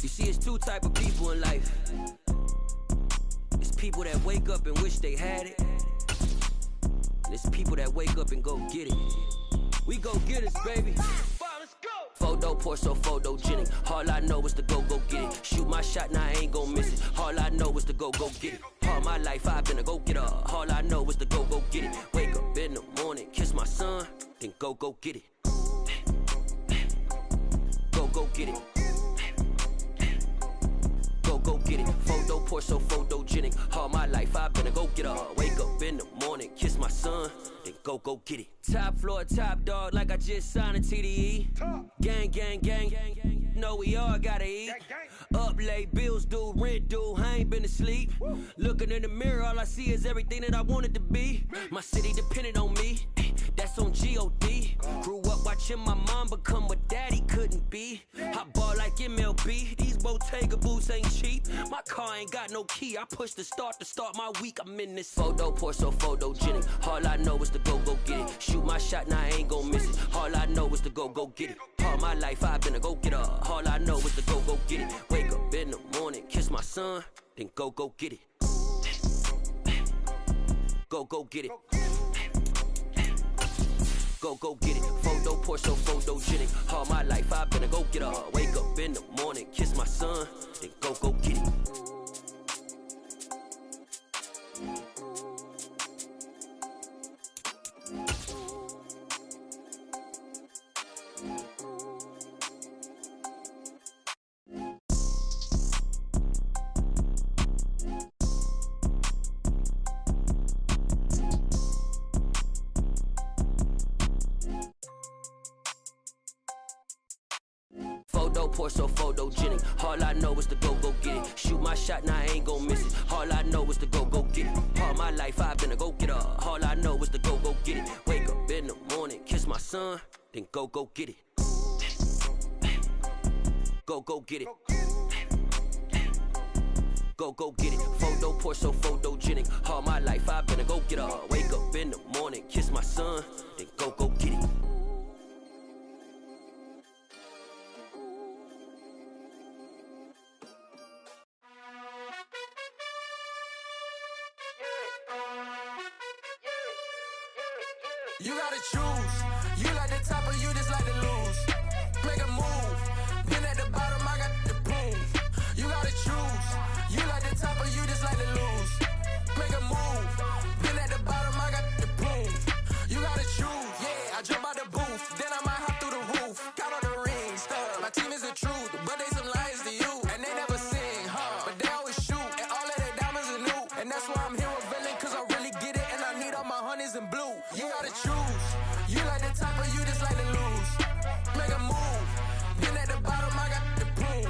You see, it's two type of people in life. It's people that wake up and wish they had it, and it's people that wake up and go get it. We go get it, baby. Let's go. Photo pour so photogenic. All I know is to go get it. Shoot my shot, now I ain't gon' miss it. All I know is to go get it. All my life I've been a go getter. All I know is to go get it. Wake up in the morning, kiss my son, then go get it. Go get it. Go get it. Photo pour so photogenic. All my life I've been a go getter. Wake up in the morning, kiss my son, then go get it. Top floor, top dog, like I just signed a TDE. Gang, gang, gang, gang, gang. Know we all gotta eat. Up late, bills due, rent due, I ain't been asleep. Looking in the mirror, all I see is everything that I wanted to be. My city depended on me, that's on G.O.D. Grew up watching my mom become what daddy couldn't be. I ball like MLB, these Bottega boots ain't cheap. My car ain't got no key, I push the start to start my week. I'm in this photo pour so photogenic. All I know is to go get it. Shoot my shot, now I ain't gon' miss it. All I know is to go get it. All my life I've been a go getter. All I know is to go get it. Wake up in the morning, kiss my son, then go get it. Go get it. Go get it. Photo pour so photogenic. All my life I've been a go getter. Wake up in the morning, kiss my son, then go get it. Photo pour so photogenic. All I know is to go get it. Shoot my shot, now I ain't gon' miss it. All I know is to go get it. All my life I've been a go getter. All I know is to go get it. Wake up in the morning, kiss my son, then go get it. Go get it. Go get it. Photo pour so photogenic. All my life I've been a go getter. Wake up in the morning, kiss my son, then go get it. You gotta choose. You like the top or you just like to lose. Make a move. Been at the bottom, I got the proof. You gotta choose. You like the top or you just like to lose. Make a move. Been at the bottom, I got the proof. You gotta choose. Yeah, I jump out the booth, then I might hop through the roof. Count on the rings, stuff. My team is the truth, but they some liars to you. And they never sing, but they always shoot. And all of their diamonds are new. And that's why I'm here with villain, cause I really get it. And I need all my honeys in blue. You gotta choose. You like the top or you just like to lose. Make a move. Been at the bottom, I got the proof.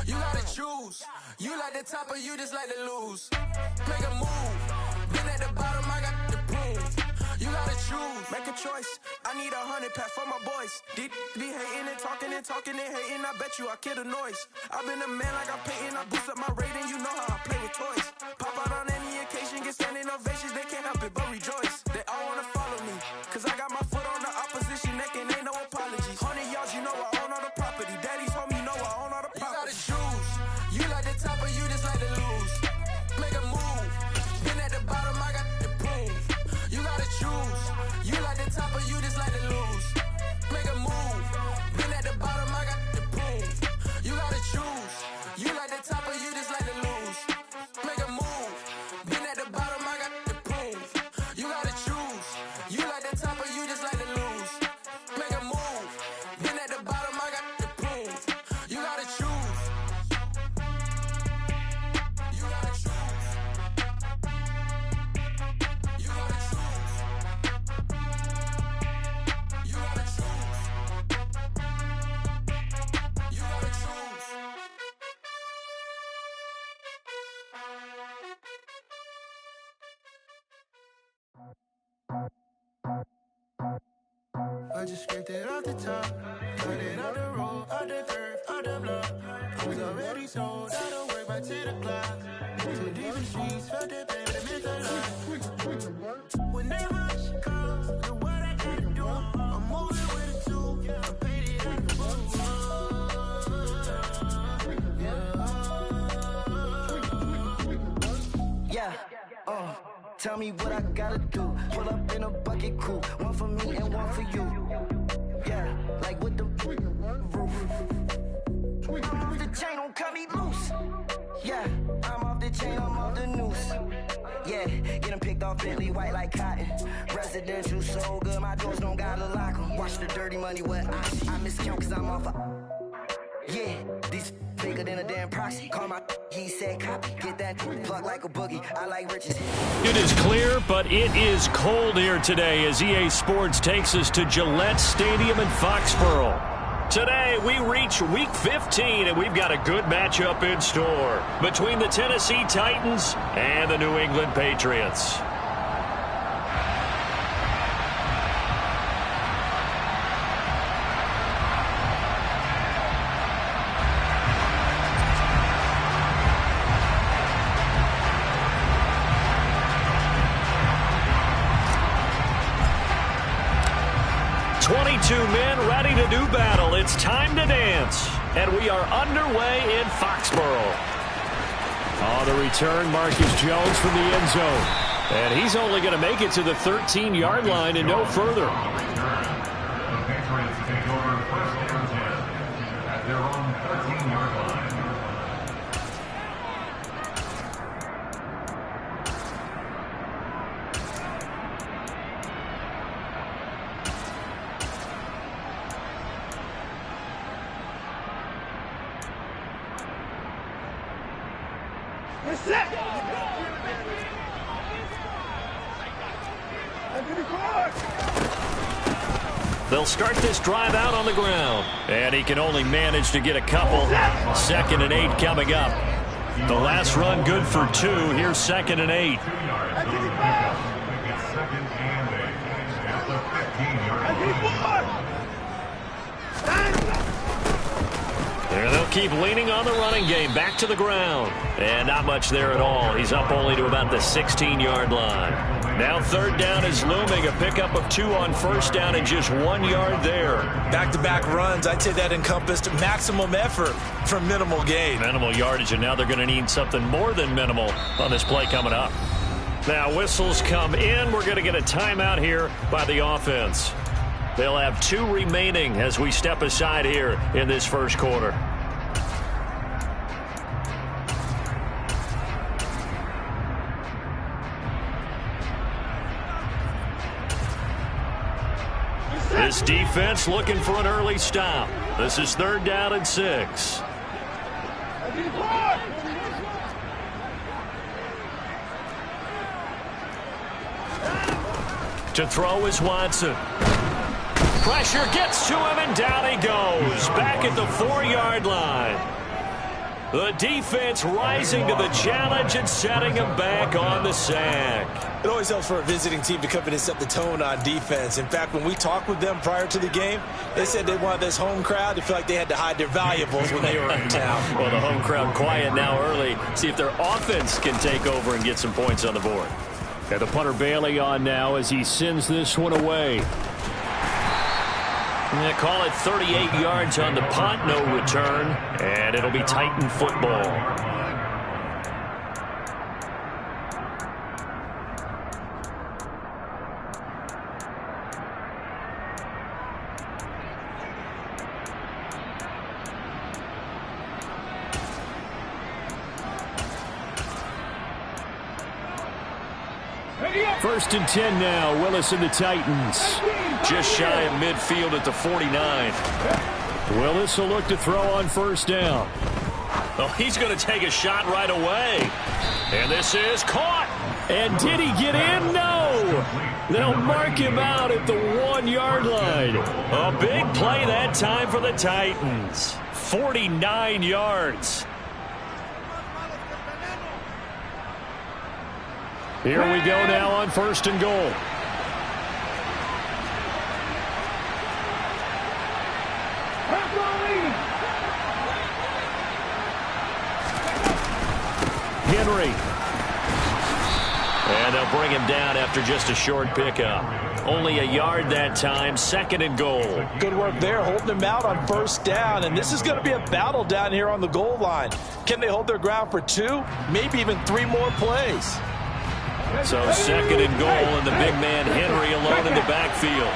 You gotta choose. You like the top or you just like to lose. Make a move. Been at the bottom, I got the proof. You gotta choose. Make a choice. I need 100 pack for my boys. Deep be hating and talking and hating. I bet you I kill the noise. I've been a man like I'm Peyton. I boost up my rating. You know how I play with toys. Pop out on any occasion, get standing ovations. They can't help it but rejoice. They all wanna follow me, cause I got my foot on the opposition neck and ain't no apologies. 100 yards, you know I own all the property. Daddy's home, you know I own all the property. You gotta choose. You like the top or you just like to lose. Make a move. Been at the bottom, I got the proof. You gotta choose. You like the top or you just like to lose. Make a move. Been at the bottom, I got the proof. You gotta choose. You like the top or you just like to lose. Make a move. Been at the bottom, I got the proof. You gotta choose. You like the top or you just like to lose. Make a move. Been at the bottom, I got the proof. You gotta choose. You gotta choose. You gotta choose. You gotta choose. You gotta choose. I just scraped it off the top, cut it off the road, off the curve, off the block. I was already sold, I don't work by 10 o'clock. Too deep in the streets, felt that pain, but it meant a lot. Whenever she calls, know what I gotta do. I'm moving with a two, I paid it at the book. Yeah. Tell me what I gotta do. Pull up in a bucket crew. One for me and one for you. Yeah, like with the roof. I'm off the chain, don't cut me loose. Yeah, I'm off the chain, I'm off the noose. Yeah, get them picked off Bentley, white like cotton. Residential so good, my doors don't gotta lock them. Watch the dirty money, what I miscount cause I'm off a... Yeah, these bigger than a damn proxy. Call my he said copy. Get that plug like a boogie. I like riches. It is clear, but it is cold here today as EA Sports takes us to Gillette Stadium in Foxborough. Today, we reach Week 15, and we've got a good matchup in store between the Tennessee Titans and the New England Patriots. Men ready to do battle. It's time to dance. And we are underway in Foxborough. On the return, Marcus Jones from the end zone. And he's only going to make it to the 13-yard line and no further. The Patriots take over first and 10 at their own 13-yard line. They'll start this drive out on the ground. And he can only manage to get a couple. 2nd and 8 coming up. The last run good for 2. Here's 2nd and 8. It's 2nd and 8 at the 15-yard line. There they'll keep leaning on the running game. Back to the ground. And not much there at all. He's up only to about the 16-yard line. Now 3rd down is looming. A pickup of 2 on 1st down and just 1 yard there. Back-to-back runs. I'd say that encompassed maximum effort for minimal gain. Minimal yardage, and now they're going to need something more than minimal on this play coming up. Now whistles come in. We're going to get a timeout here by the offense. They'll have 2 remaining as we step aside here in this first quarter. This defense looking for an early stop. This is 3rd down and 6. To throw is Watson. Pressure gets to him, and down he goes. Back at the 4-yard line. The defense rising to the challenge and setting him back on the sack. It always helps for a visiting team to come in and set the tone on defense. In fact, when we talked with them prior to the game, they said they wanted this home crowd to feel like they had to hide their valuables when they were in town. Well, the home crowd quiet now early. See if their offense can take over and get some points on the board. And the punter Bailey on now as he sends this one away. They call it 38 yards on the punt, no return, and it'll be Titan football. First and 10 now. Willis and the Titans. Just shy of midfield at the 49. Willis will look to throw on 1st down. Oh, he's going to take a shot right away. And this is caught. And did he get in? No. They'll mark him out at the 1-yard line. A big play that time for the Titans. 49 yards. Here we go now on 1st and goal. Henry. And they'll bring him down after just a short pickup. Only a yard that time. 2nd and goal. Good work there, holding him out on 1st down. And this is going to be a battle down here on the goal line. Can they hold their ground for 2, maybe even 3 more plays? So second and goal, and the big man Henry alone in the backfield.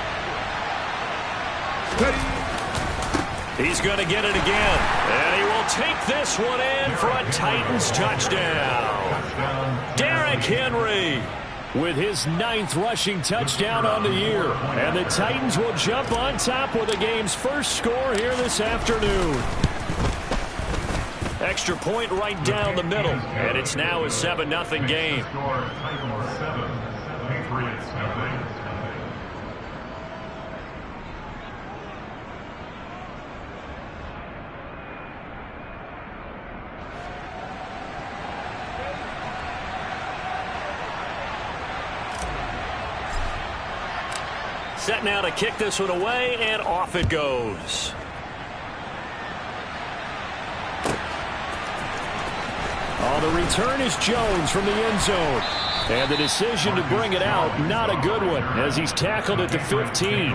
He's going to get it again, and he will take this one in for a Titans touchdown. Derrick Henry with his 9th rushing touchdown on the year. And the Titans will jump on top with the game's first score here this afternoon. Extra point right down the middle, and it's now a 7-0 game. Set now to kick this one away, and off it goes. The return is Jones from the end zone. And the decision to bring it out, not a good one, as he's tackled at the 15.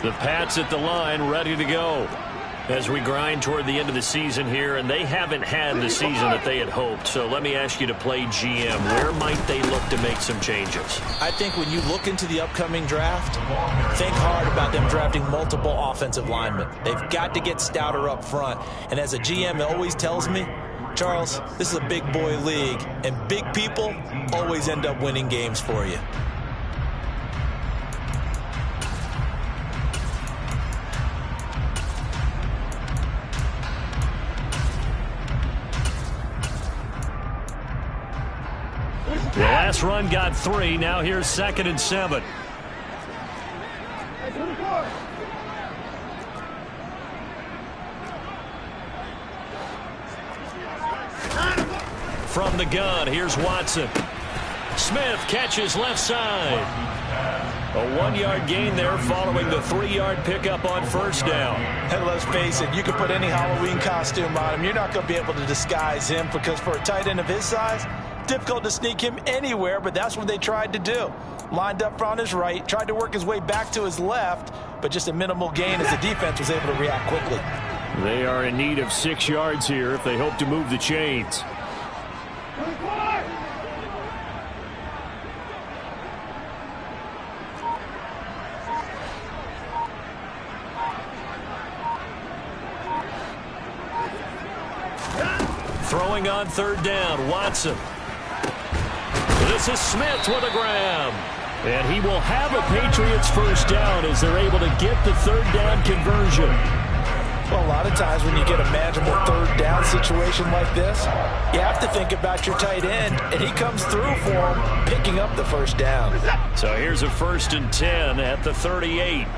The Pats at the line, ready to go as we grind toward the end of the season here, and they haven't had the season that they had hoped. So let me ask you to play GM. Where might they look to make some changes? I think when you look into the upcoming draft, think hard about them drafting multiple offensive linemen. They've got to get stouter up front. And as a GM, it always tells me, Charles, this is a big boy league, and big people always end up winning games for you. The last run got 3. Now here's 2nd and 7. From the gun, here's Watson. Smith catches left side. A 1-yard gain there following the 3-yard pickup on first down. And let's face it, you can put any Halloween costume on him. You're not going to be able to disguise him, because for a tight end of his size, difficult to sneak him anywhere, but that's what they tried to do. Lined up on his right, tried to work his way back to his left, but just a minimal gain as the defense was able to react quickly. They are in need of 6 yards here if they hope to move the chains. Throwing on 3rd down, Watson. This is Smith with a grab. And he will have a Patriots first down as they're able to get the 3rd down conversion. Well, a lot of times when you get a manageable 3rd down situation like this, you have to think about your tight end, and he comes through for him, picking up the first down. So here's a 1st and 10 at the 38.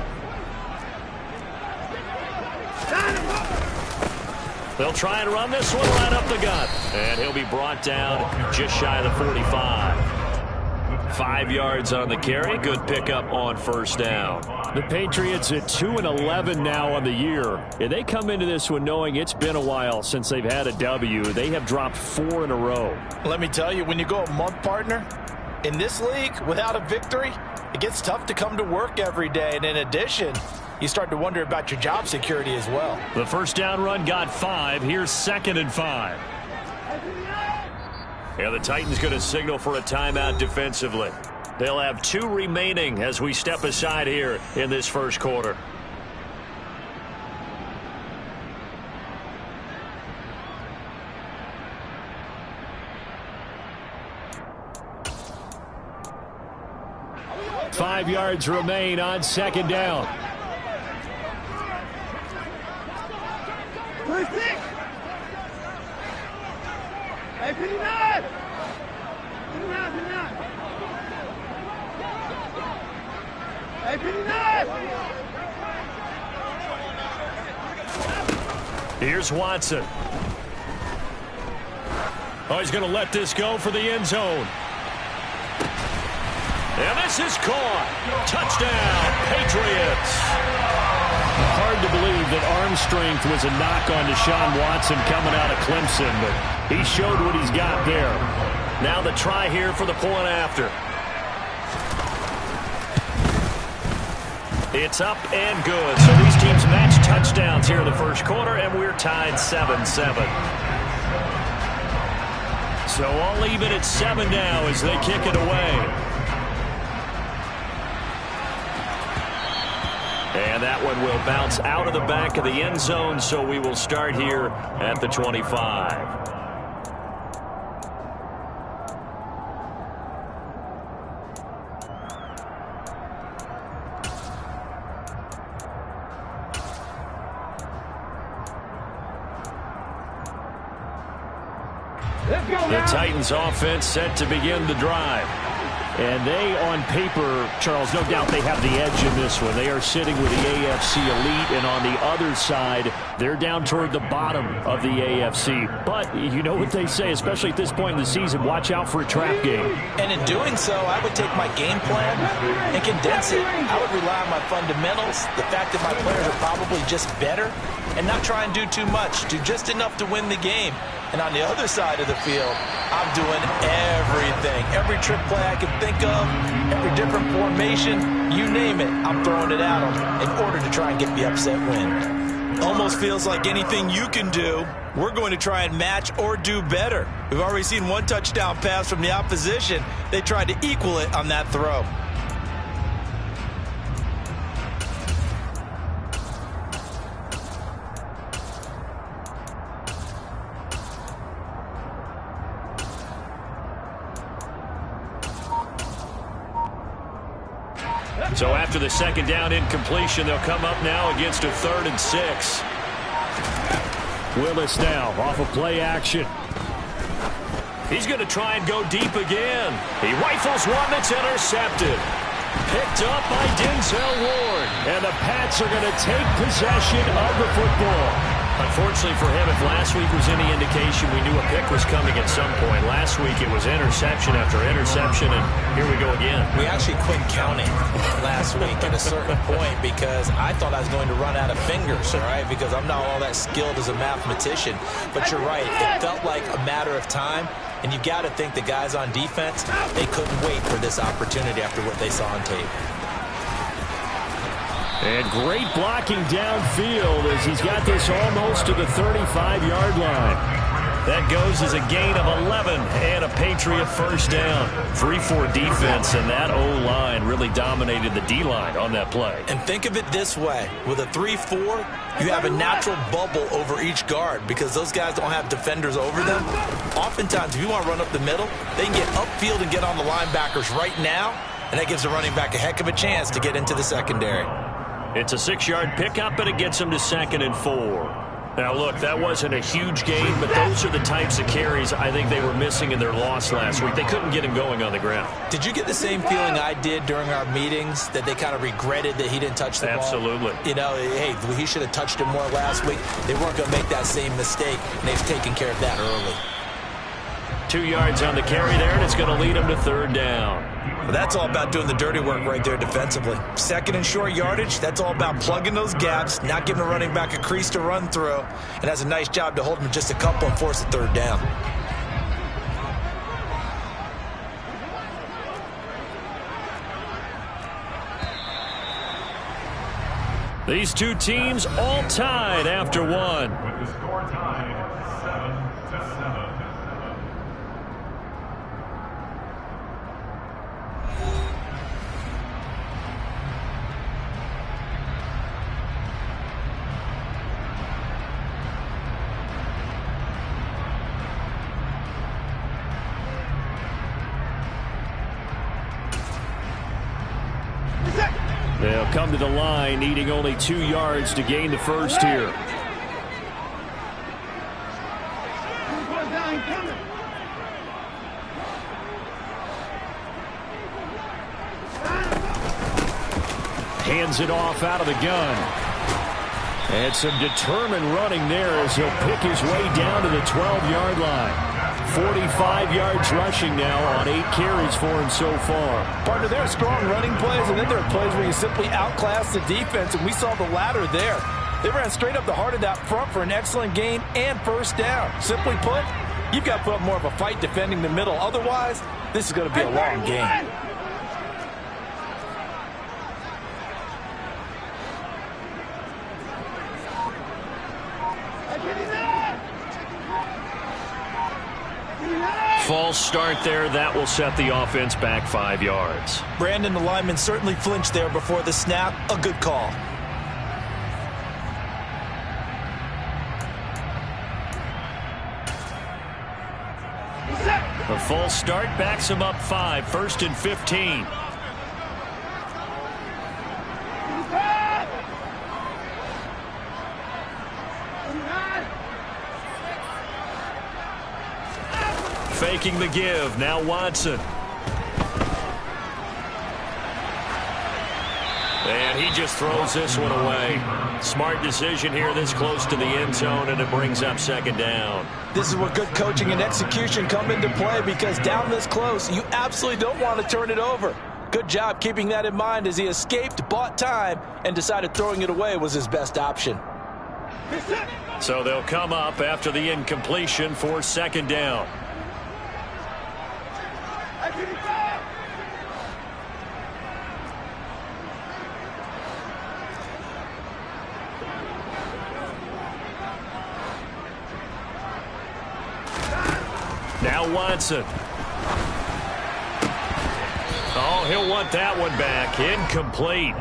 They'll try and run this one right up the gut. And he'll be brought down just shy of the 45. 5 yards on the carry. Good pickup on first down. The Patriots at 2-11 now on the year. And they come into this one knowing it's been a while since they've had a W. They have dropped 4 in a row. Let me tell you, when you go a month, partner, in this league without a victory, it gets tough to come to work every day. And in addition, you start to wonder about your job security as well. The first down run got 5. Here's 2nd and 5. Yeah, the Titans going to signal for a timeout defensively. They'll have 2 remaining as we step aside here in this first quarter. Five yards remain on 2nd down. Here's Watson. Oh, he's going to let this go for the end zone. And this is caught. Touchdown, Patriots. Hard hard to believe that arm strength was a knock on Deshaun Watson coming out of Clemson, but he showed what he's got there. Now the try here for the point after. It's up and good. So these teams match touchdowns here in the first quarter, and we're tied 7-7. So all even at 7 now as they kick it away. And that one will bounce out of the back of the end zone, so we will start here at the 25. The Titans offense set to begin the drive. And they, on paper, Charles, no doubt they have the edge in this one. They are sitting with the AFC elite, and on the other side, they're down toward the bottom of the AFC. But you know what they say, especially at this point in the season, watch out for a trap game. And in doing so, I would take my game plan and condense it. I would rely on my fundamentals, the fact that my players are probably just better, and not try and do too much, do just enough to win the game. And on the other side of the field, I'm doing everything. Every trick play I can think of, every different formation, you name it, I'm throwing it at them in order to try and get the upset win. Almost feels like anything you can do, we're going to try and match or do better. We've already seen one touchdown pass from the opposition. They tried to equal it on that throw. So after the second down incompletion, they'll come up now against a 3rd and 6. Willis now off of play action. He's going to try and go deep again. He rifles one that's intercepted. Picked up by Denzel Ward. And the Pats are going to take possession of the football. Unfortunately for him, if last week was any indication, we knew a pick was coming at some point. Last week it was interception after interception, and here we go again. We actually quit counting last week at a certain point because I thought I was going to run out of fingers, all right, because I'm not all that skilled as a mathematician. But you're right, it felt like a matter of time, and you've got to think the guys on defense, they couldn't wait for this opportunity after what they saw on tape. And great blocking downfield as he's got this almost to the 35-yard line. That goes as a gain of 11 and a Patriot first down. 3-4 defense, and that O-line really dominated the D-line on that play. And think of it this way. With a 3-4, you have a natural bubble over each guard because those guys don't have defenders over them. Oftentimes, if you want to run up the middle, they can get upfield and get on the linebackers right now, and that gives the running back a heck of a chance to get into the secondary. It's a 6-yard pickup, and it gets them to 2nd and 4. Now, look, that wasn't a huge gain, but those are the types of carries I think they were missing in their loss last week. They couldn't get him going on the ground. Did you get the same feeling I did during our meetings, that they kind of regretted that he didn't touch the ball? Absolutely. You know, hey, he should have touched it more last week. They weren't going to make that same mistake, and they've taken care of that early. 2 yards on the carry there, and it's going to lead them to 3rd down. Well, that's all about doing the dirty work right there defensively. 2nd and short yardage, that's all about plugging those gaps, not giving the running back a crease to run through, and has a nice job to hold him just a couple and force a 3rd down. These two teams all tied after one. With the score tied 7-7. They'll come to the line, needing only 2 yards to gain the first here. Hands it off out of the gun. And some determined running there as he'll pick his way down to the 12-yard line. 45 yards rushing now on 8 carries for him so far. Partner, there are strong running plays, and then there are plays where you simply outclass the defense, and we saw the latter there. They ran straight up the heart of that front for an excellent gain and first down. Simply put, you've got to put up more of a fight defending the middle. Otherwise, this is going to be a long game. False start there. That will set the offense back 5 yards. Brandon, the lineman, certainly flinched there before the snap. A good call. A false start backs him up 5. 1st and 15. Faking the give. Now Watson. And he just throws this one away. Smart decision here this close to the end zone, and it brings up 2nd down. This is where good coaching and execution come into play, because down this close, you absolutely don't want to turn it over. Good job keeping that in mind as he escaped, bought time, and decided throwing it away was his best option. So they'll come up after the incompletion for 2nd down. Now Watson. Oh, he'll want that one back. Incomplete.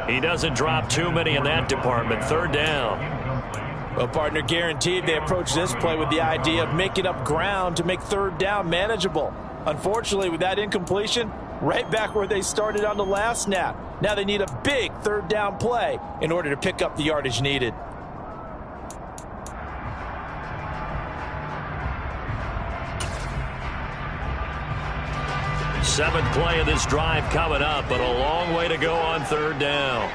He doesn't drop too many in that department. 3rd down. Well, partner, guaranteed they approach this play with the idea of making up ground to make 3rd down manageable. Unfortunately, with that incompletion, right back where they started on the last snap. Now they need a big 3rd down play in order to pick up the yardage needed. Seventh play of this drive coming up, but a long way to go on 3rd down.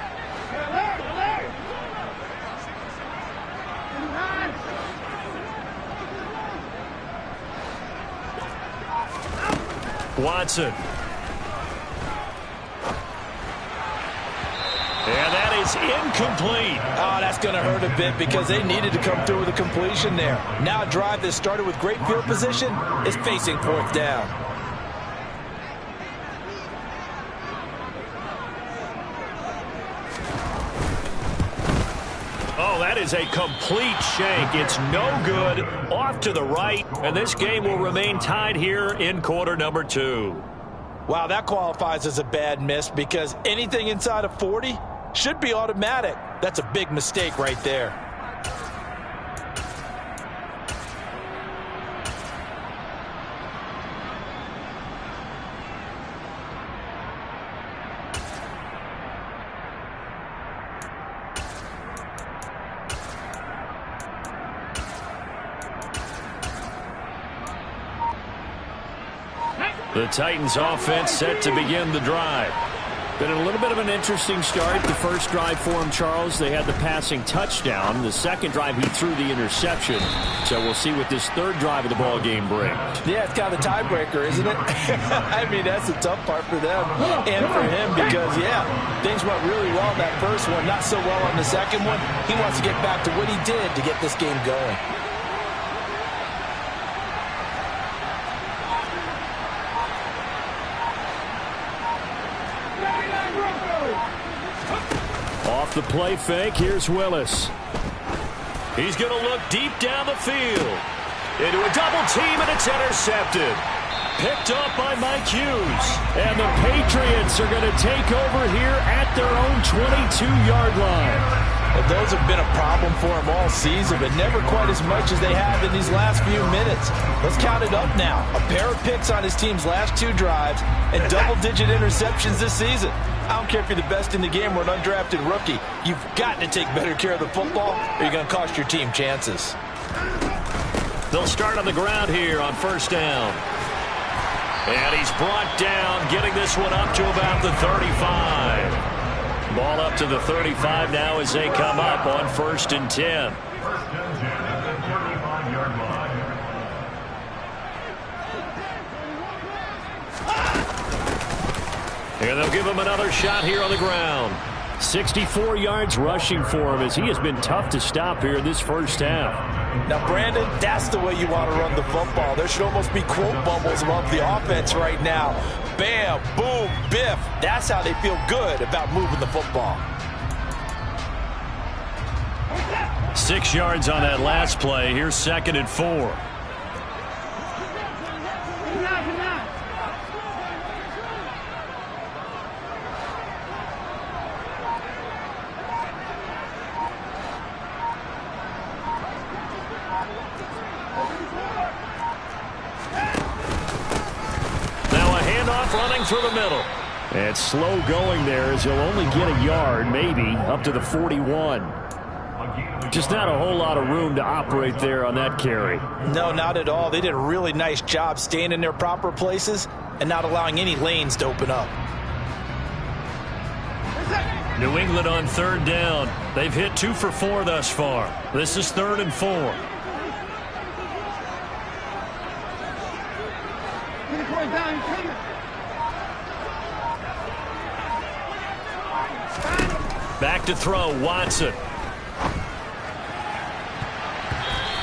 Watson. And that is incomplete. Oh, that's going to hurt a bit because they needed to come through with a completion there. Now a drive that started with great field position is facing 4th down. Oh, that is a complete shank. It's no good. Off to the right, and this game will remain tied here in quarter number 2. Wow, that qualifies as a bad miss because anything inside of 40 should be automatic. That's a big mistake right there. The Titans offense set to begin the drive. Been a little bit of an interesting start. The first drive for him, Charles, they had the passing touchdown. The second drive, he threw the interception. So we'll see what this 3rd drive of the ball game brings. Yeah, it's kind of a tiebreaker, isn't it? I mean, that's the tough part for them and for him because, yeah, things went really well in that first one, not so well on the second one. He wants to get back to what he did to get this game going. Off the play fake, here's Willis. He's going to look deep down the field. Into a double team, and it's intercepted. Picked up by Mike Hughes. And the Patriots are going to take over here at their own 22-yard line. Well, those have been a problem for him all season, but never quite as much as they have in these last few minutes. Let's count it up now. A pair of picks on his team's last 2 drives and double-digit interceptions this season. I don't care if you're the best in the game or an undrafted rookie. You've got to take better care of the football or you're going to cost your team chances. They'll start on the ground here on 1st down. And he's brought down, getting this one up to about the 35. Ball up to the 35 now as they come up on 1st and 10. 1st and 10 at the 35-yard line. And they'll give him another shot here on the ground. 64 yards rushing for him as he has been tough to stop here in this first half. Now, Brandon, that's the way you want to run the football. There should almost be quote bubbles above the offense right now. Bam, boom, biff. That's how they feel good about moving the football. 6 yards on that last play. Here's 2nd and 4. Running through the middle. And slow going there as he'll only get a yard, maybe, up to the 41. Just not a whole lot of room to operate there on that carry. No, not at all. They did a really nice job staying in their proper places and not allowing any lanes to open up. New England on 3rd down. They've hit 2 for 4 thus far. This is 3rd and 4. Back to throw, Watson.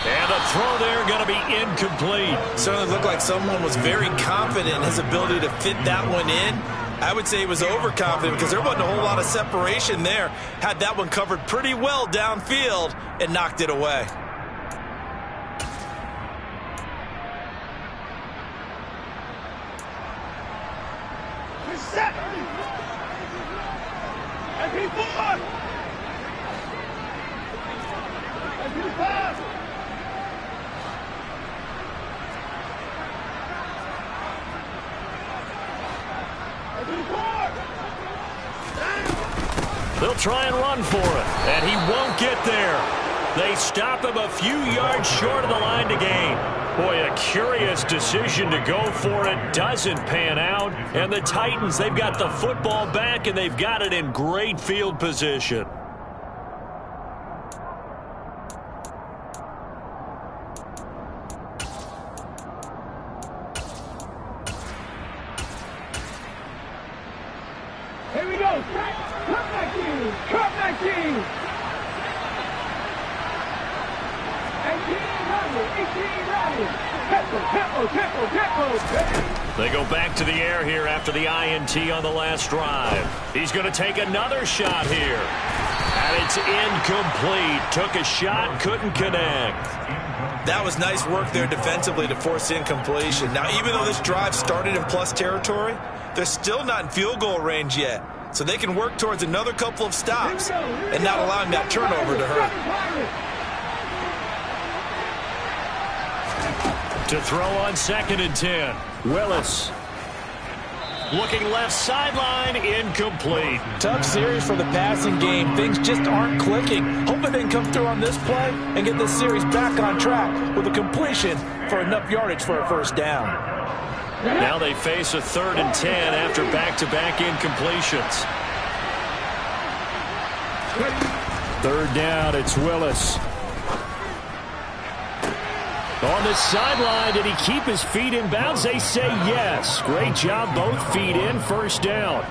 And a throw there going to be incomplete. Certainly looked like someone was very confident in his ability to fit that one in. I would say he was overconfident because there wasn't a whole lot of separation there. Had that one covered pretty well downfield and knocked it away. They'll try and run for it, and he won't get there. They stop him a few yards short of the line to gain. Boy, a curious decision to go for it. Doesn't pan out. And the Titans, they've got the football back, and they've got it in great field position. Here we go. Come back in. Come back in. 18 tempo. They go back to the air here after the INT on the last drive. He's going to take another shot here. And it's incomplete. Took a shot, couldn't connect. That was nice work there defensively to force incompletion. Now, even though this drive started in plus territory, they're still not in field goal range yet. So they can work towards another couple of stops and not allowing that turnover to hurt. To throw on 2nd and 10. Willis. Looking left sideline, incomplete. Tough series for the passing game. Things just aren't clicking. Hoping they can come through on this play and get this series back on track with a completion for enough yardage for a first down. Now they face a 3rd and 10 after back-to-back incompletions. 3rd down, it's Willis. On the sideline, did he keep his feet in bounds? They say yes. Great job, both feet in, first down.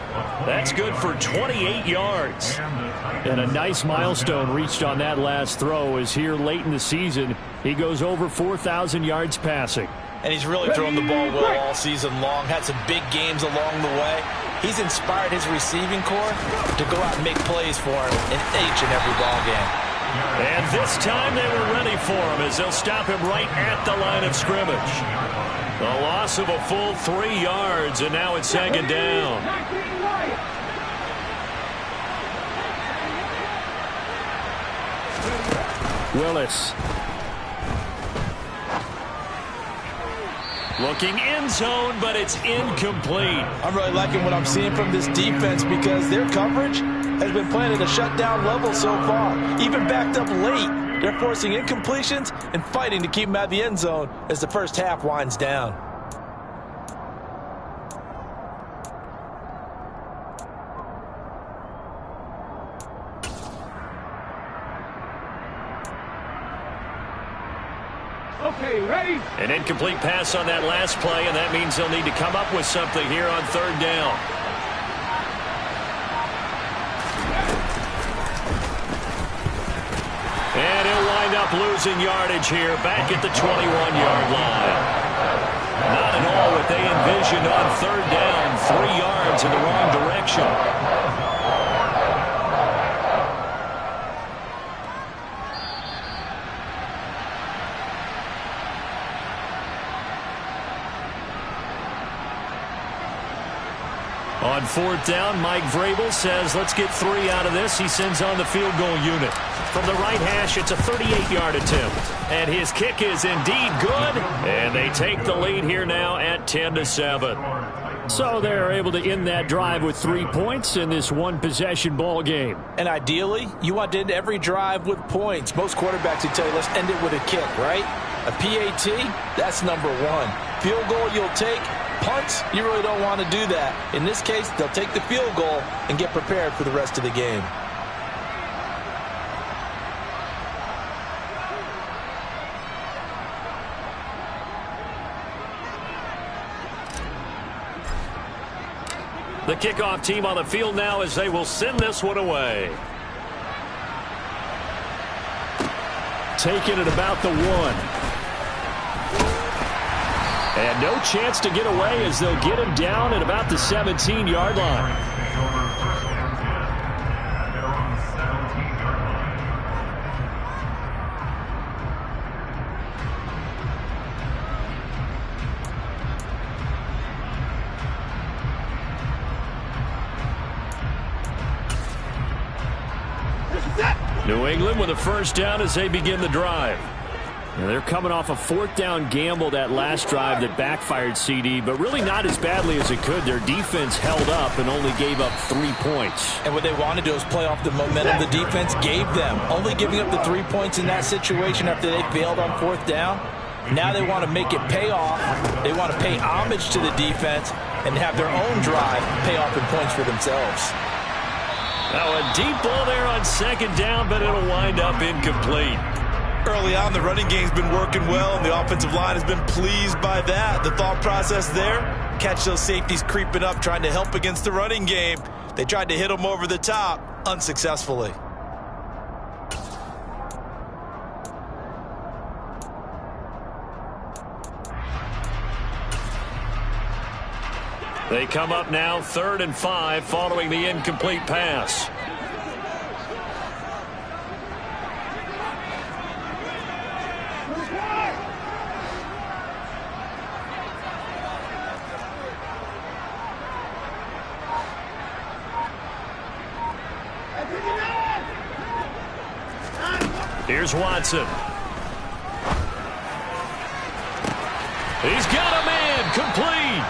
That's good for 28 yards. And a nice milestone reached on that last throw as here late in the season, he goes over 4,000 yards passing. And he's really thrown the ball well all season long. Had some big games along the way. He's inspired his receiving corps to go out and make plays for him in each and every ball game. And this time they were ready for him as they'll stop him right at the line of scrimmage. A loss of a full 3 yards, and now it's 2nd down. Willis. Looking end zone, but it's incomplete. I'm really liking what I'm seeing from this defense because their coverage has been playing at a shutdown level so far. Even backed up late, they're forcing incompletions and fighting to keep them out of the end zone as the first half winds down. Okay, ready? An incomplete pass on that last play, and that means they'll need to come up with something here on 3rd down. up losing yardage here, back at the 21-yard line. Not at all what they envisioned on third down, 3 yards in the wrong direction. On fourth down, Mike Vrabel says, let's get 3 out of this. He sends on the field goal unit. From the right hash, it's a 38-yard attempt. And his kick is indeed good. And they take the lead here now at 10-7. So they're able to end that drive with 3 points in this one-possession ball game. And ideally, you want to end every drive with points. Most quarterbacks would tell you, let's end it with a kick, right? A PAT, that's number 1. Field goal you'll take. Punts, you really don't want to do that. In this case, they'll take the field goal and get prepared for the rest of the game. The kickoff team on the field now as they will send this one away. Taking it about the 1. And no chance to get away as they'll get him down at about the 17-yard line. New England with a first down as they begin the drive. And they're coming off a fourth down gamble that last drive that backfired, CD, but really not as badly as it could. Their defense held up and only gave up 3 points. And what they want to do is play off the momentum the defense gave them. Only giving up the 3 points in that situation after they failed on fourth down. Now they want to make it pay off. They want to pay homage to the defense and have their own drive pay off in points for themselves. Now a deep ball there on second down, but it'll wind up incomplete. Early on, the running game's been working well, and the offensive line has been pleased by that. The thought process there, catch those safeties creeping up, trying to help against the running game. They tried to hit them over the top, unsuccessfully. They come up now 3rd and 5 following the incomplete pass. Here's Watson. He's got a man, complete.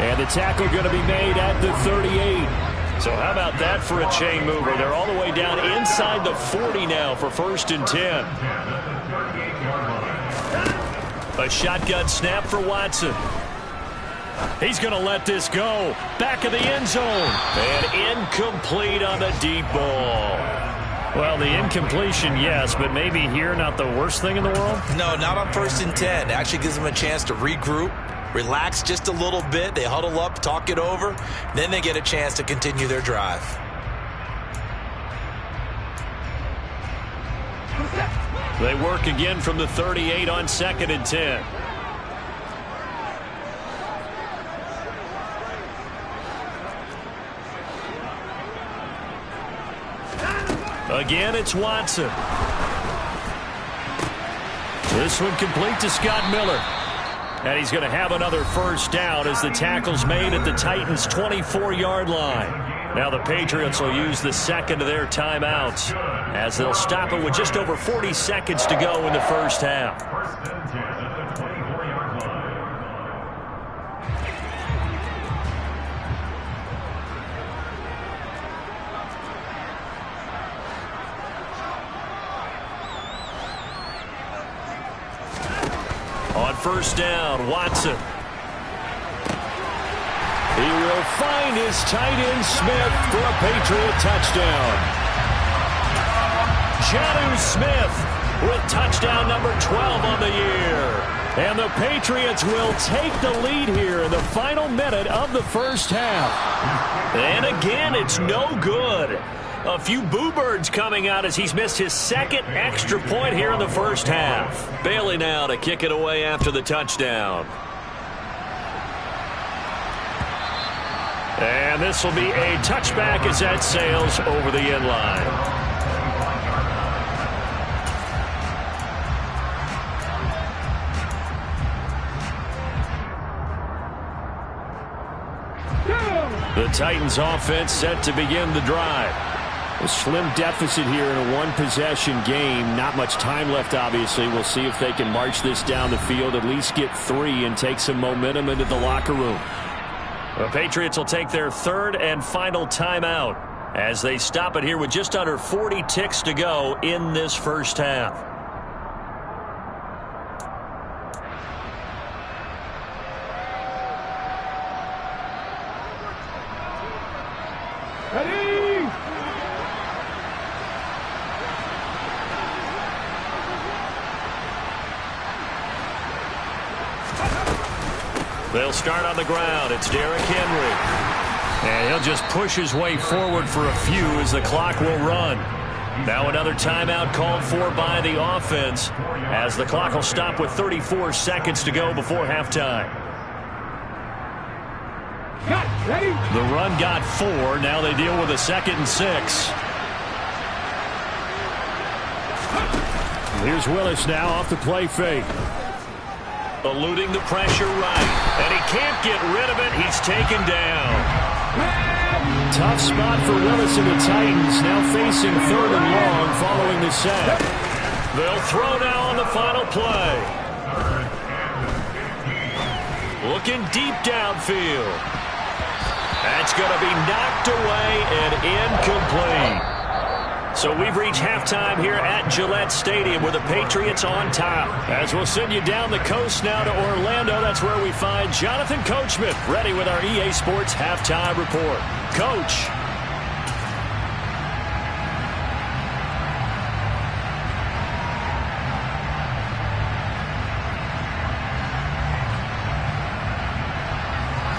And the tackle going to be made at the 38. So how about that for a chain mover? They're all the way down inside the 40 now for 1st and 10. A shotgun snap for Watson. He's going to let this go. Back of the end zone. And incomplete on the deep ball. Well, the incompletion, yes, but maybe here not the worst thing in the world? No, not on 1st and 10. It actually gives them a chance to regroup, relax just a little bit. They huddle up, talk it over. Then they get a chance to continue their drive. They work again from the 38 on 2nd and 10. Again, it's Watson. This one complete to Scott Miller. And he's going to have another first down as the tackle's made at the Titans' 24-yard line. Now the Patriots will use the second of their timeouts as they'll stop it with just over 40 seconds to go in the first half. On first down, Watson. He will find his tight end Smith for a Patriot touchdown. Jonnu Smith with touchdown number 12 on the year. And the Patriots will take the lead here in the final minute of the first half. And again, it's no good. A few boo birds coming out as he's missed his second extra point here in the first half. Bailey now to kick it away after the touchdown. And this will be a touchback as that sails over the end line. The Titans offense set to begin the drive. A slim deficit here in a one-possession game. Not much time left, obviously. We'll see if they can march this down the field, at least get 3 and take some momentum into the locker room. The Patriots will take their third and final timeout as they stop it here with just under 40 ticks to go in this first half. Ready? They'll start on the ground. It's Derrick Henry. And he'll just push his way forward for a few as the clock will run. Now another timeout called for by the offense as the clock will stop with 34 seconds to go before halftime. Ready? The run got 4. Now they deal with a 2nd and 6. Here's Willis now off the play fake. Eluding the pressure right. And he can't get rid of it. He's taken down. Tough spot for Willis and the Titans. Now facing 3rd and long following the sack. They'll throw now on the final play. Looking deep downfield. That's going to be knocked away and incomplete. So we've reached halftime here at Gillette Stadium with the Patriots on top. As we'll send you down the coast now to Orlando, that's where we find Jonathan Coachman ready with our EA Sports Halftime Report. Coach.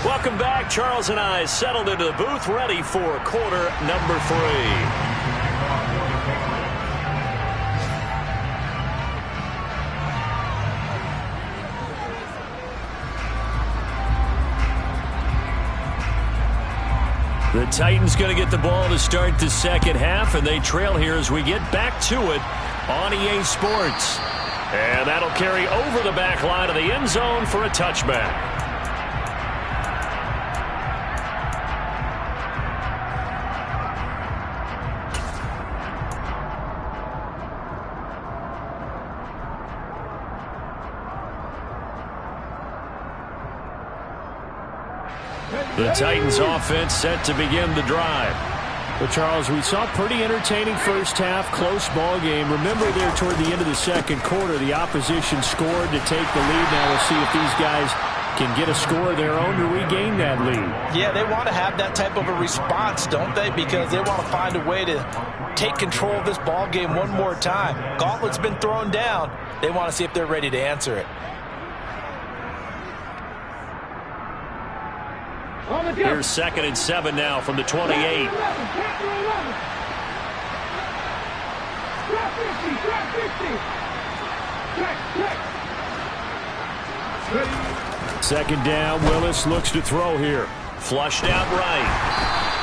Welcome back. Charles and I settled into the booth ready for quarter number 3. The Titans going to get the ball to start the second half, and they trail here as we get back to it on EA Sports. And that'll carry over the back line of the end zone for a touchback. The Titans offense set to begin the drive. Well, Charles, we saw a pretty entertaining first half, close ball game. Remember there toward the end of the second quarter, the opposition scored to take the lead. Now we'll see if these guys can get a score of their own to regain that lead. Yeah, they want to have that type of a response, don't they? Because they want to find a way to take control of this ball game one more time. Gauntlet's been thrown down. They want to see if they're ready to answer it. Here's 2nd and 7 now from the 28. Second down, Willis looks to throw here. Flushed out right.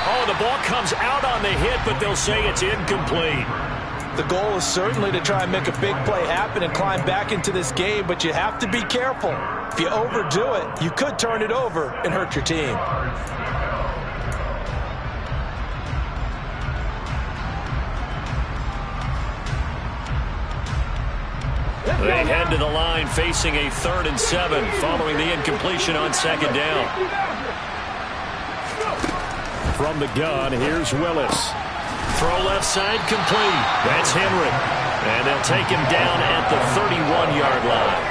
Oh, the ball comes out on the hit, but they'll say it's incomplete. The goal is certainly to try and make a big play happen and climb back into this game, but you have to be careful. If you overdo it, you could turn it over and hurt your team. They head to the line facing a 3rd and 7 following the incompletion on 2nd down. From the gun, here's Willis. Throw left side complete. That's Henry. And they'll take him down at the 31-yard line.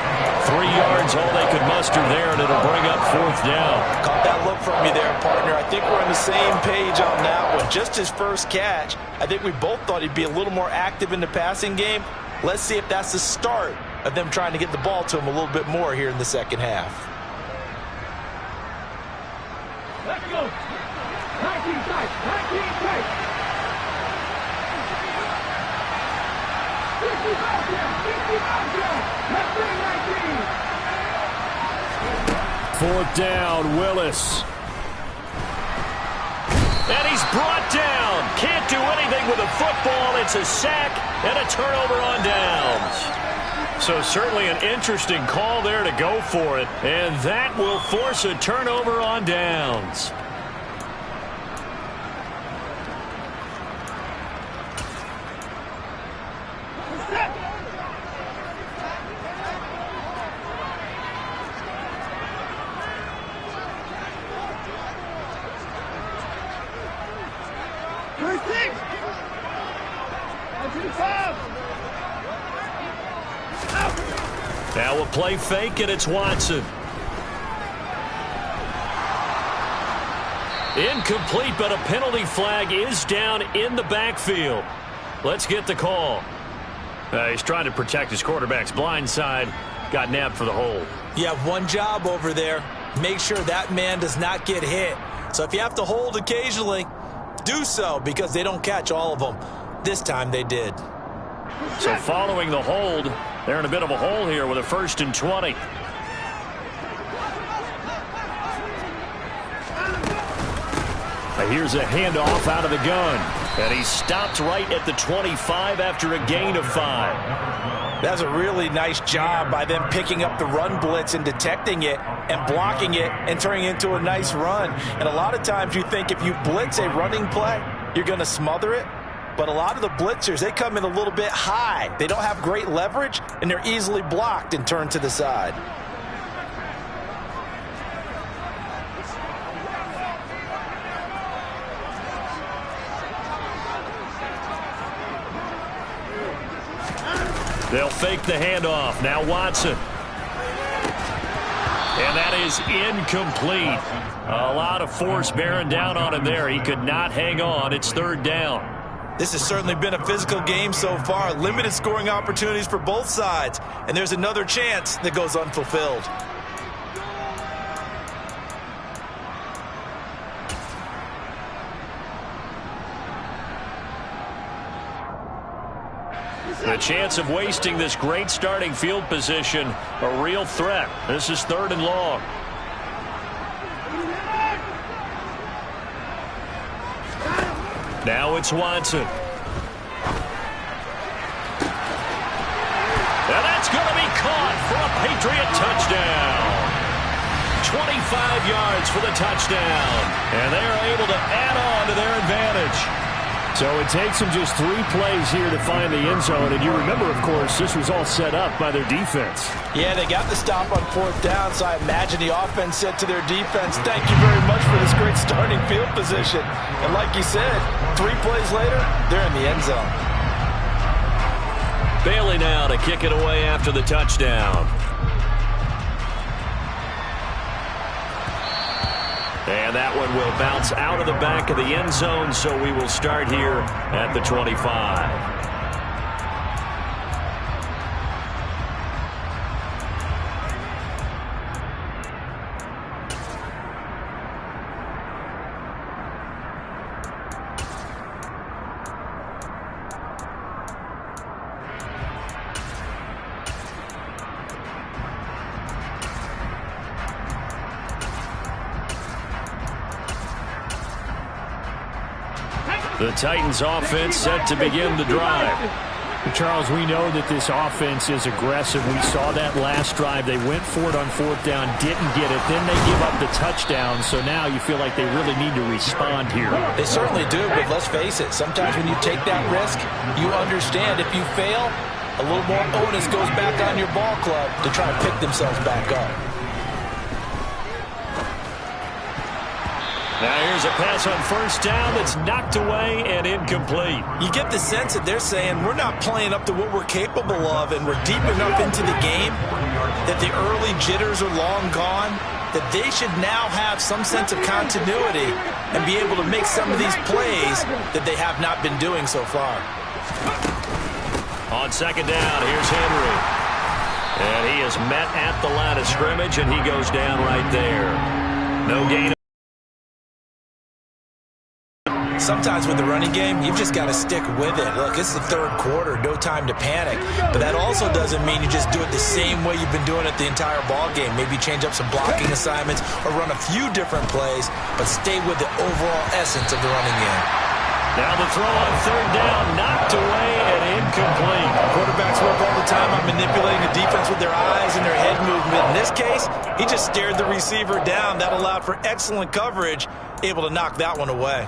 3 yards, all they could muster there, and it'll bring up 4th down. Caught that look from you there, partner. I think we're on the same page on that one. Just his first catch, I think we both thought he'd be a little more active in the passing game. Let's see if that's the start of them trying to get the ball to him a little bit more here in the second half. Let's go. 19 tight. 19 tight. Fourth down, Willis. And he's brought down. Can't do anything with a football. It's a sack and a turnover on downs. So certainly an interesting call there to go for it. And that will force a turnover on downs. Now we'll play fake, and it's Watson. Incomplete, but a penalty flag is down in the backfield. Let's get the call. He's trying to protect his quarterback's blind side. Got nabbed for the hold. You have one job over there. Make sure that man does not get hit. So if you have to hold occasionally, do so, because they don't catch all of them. This time they did. So following the hold, they're in a bit of a hole here with a 1st and 20. Here's a handoff out of the gun. And he stopped right at the 25 after a gain of 5. That's a really nice job by them picking up the run blitz and detecting it and blocking it and turning it into a nice run. And a lot of times you think if you blitz a running play, you're going to smother it. But a lot of the blitzers, they come in a little bit high. They don't have great leverage, and they're easily blocked and turned to the side. They'll fake the handoff. Now Watson. And that is incomplete. A lot of force bearing down on him there. He could not hang on. It's 3rd down. This has certainly been a physical game so far. Limited scoring opportunities for both sides. And there's another chance that goes unfulfilled. The chance of wasting this great starting field position, a real threat. This is 3rd and long. Now it's Watson. And that's going to be caught for a Patriot touchdown. 25 yards for the touchdown. And they are able to add on to their advantage. So it takes them just 3 plays here to find the end zone. And you remember, of course, this was all set up by their defense. Yeah, they got the stop on 4th down, so I imagine the offense said to their defense, thank you very much for this great starting field position. And like you said, 3 plays later, they're in the end zone. Bailey now to kick it away after the touchdown. And that one will bounce out of the back of the end zone, so we will start here at the 25. The Titans offense set to begin the drive. Charles, we know that this offense is aggressive. We saw that last drive. They went for it on 4th down, didn't get it. Then they give up the touchdown. So now you feel like they really need to respond here. They certainly do, but let's face it. Sometimes when you take that risk, you understand if you fail, a little more onus goes back on your ball club to try and pick themselves back up. Now here's a pass on 1st down that's knocked away and incomplete. You get the sense that they're saying we're not playing up to what we're capable of, and we're deep enough into the game that the early jitters are long gone, that they should now have some sense of continuity and be able to make some of these plays that they have not been doing so far. On 2nd down, here's Henry. And he is met at the line of scrimmage, and he goes down right there. No gain. sometimes with the running game, you've just got to stick with it. Look, it's the third quarter, no time to panic. But that also doesn't mean you just do it the same way you've been doing it the entire ball game. Maybe change up some blocking assignments or run a few different plays, but stay with the overall essence of the running game. Now the throw on third down, knocked away and incomplete. Quarterbacks work all the time on manipulating the defense with their eyes and their head movement. In this case, he just stared the receiver down. That allowed for excellent coverage, able to knock that one away.